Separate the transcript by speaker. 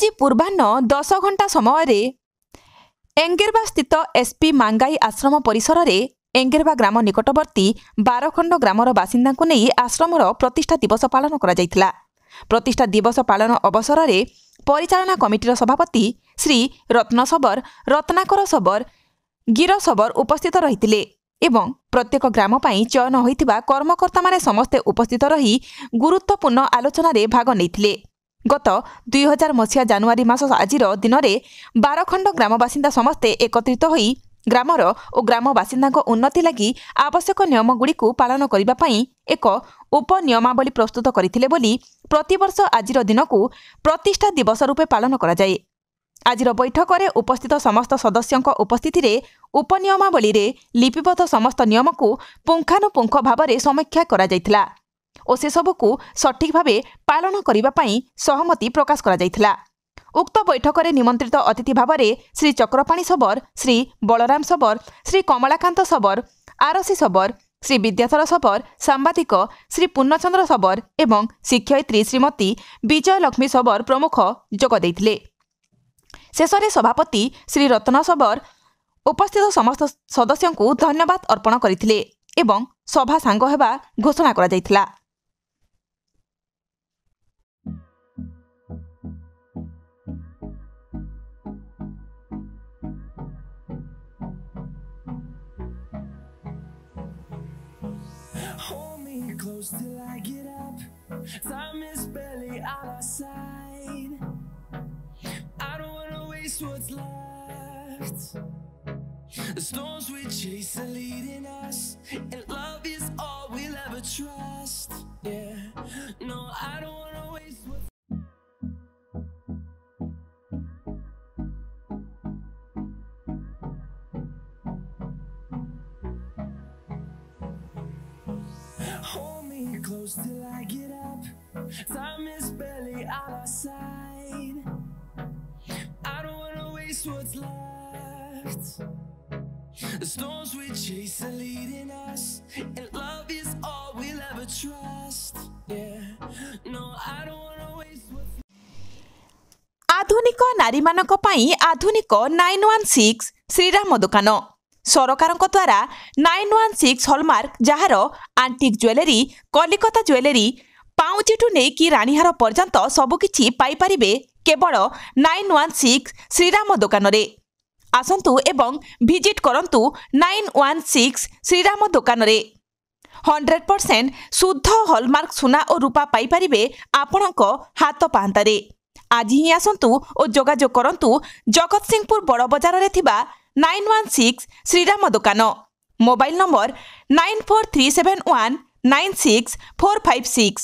Speaker 1: आज पूर्वाह्न 10 घंटा समय एंगेरवा स्थित एसपी मांगाई आश्रम परिसर में एंगेरवा ग्राम निकटवर्ती 12 ग्रामर बासिंदा को नहीं आश्रमर प्रतिष्ठा दिवस पालन करा। प्रतिष्ठा दिवस पालन अवसर में परिचालना कमिटीर सभापति श्री रत्न सबर, रत्नाकर सबर, गिर सबर उपस्थित रही एवं प्रत्येक ग्राम पाई चयन होइतिबा कर्मकर्ता माने समस्ते उपस्थित रही गुरुत्वपूर्ण आलोचना रे भाग नैथिले। गत 2000 मसीहा जानुआरी मास आजिर दिन में 12 ग्राम बासिंदा समस्ते एकत्रित होई ग्रामर और ग्राम बासिंदा उन्नति लगी आवश्यक नियमगुड़ी पालन करने पई एक उपनियमावली प्रस्तुत करथिले बोली प्रतिवर्ष आजिर दिन को प्रतिष्ठा दिवस रूपे पालन करा जाए। आजिर बैठक में उपस्थित समस्त सदस्यों उपस्थिति रे उपनियमावली रे लिपिबद्ध समस्त नियम को पुंखानुपुंख भाव में समीक्षा करा जायथिला और से सबको सठिक भाव पालन करने पई सहमति प्रकाश करा जायथिला। उक्त बैठक में निमंत्रित अतिथि भाव में श्री चक्रपाणी सबर, श्री बलराम सबर, श्री कमलाकांत सबर, आरसी सबर, श्री विद्याधर सबर, सांबादिक श्री पूर्णचंद्र सबर एवं शिक्षयित्री श्रीमती विजयलक्ष्मी सबर प्रमुख जोग देइथिले। शेषरे सभापति श्री रत्न सबर उपस्थित समस्त सदस्यों को धन्यवाद अर्पण करथिले एवं सभा सांग हेबा घोषणा करा जायथिला।
Speaker 2: Hold me close till I get up. Time is barely on our side. I don't wanna waste what's left. The storms we chase are leading us, and love is all we'll ever trust. Yeah, no, I don't wanna waste what's Hold me close till I get up. Time is barely on our side. I don't wanna waste what's left. The storms we chase are leading us, and love is all we'll ever trust. Yeah, no, I don't wanna waste what's
Speaker 1: आधुनिक नारी मानक पाई आधुनिक 916 श्रीराम दुकान सरकार द्वारा 916 hallmark jar आंटिक jewellery, Kolkata jewellery, पाउचिठू नहीं राणीहार पर्यंत सबकिछि पाइपारिबे केवल 916 श्रीराम दुकान रे। आसंतु एवं विजिट करंतु 916 श्रीराम दुकान रे। 100% शुद्ध हॉलमार्क सुना और रूपा पाइपारिबे आपणक हाथ पाहांतारे। आज ही आसंतु और जोगाजोग करंतु जगतसिंहपुर बड़ बजार रे थिबा 916 श्रीराम दुकान। Mobile number 9437196456।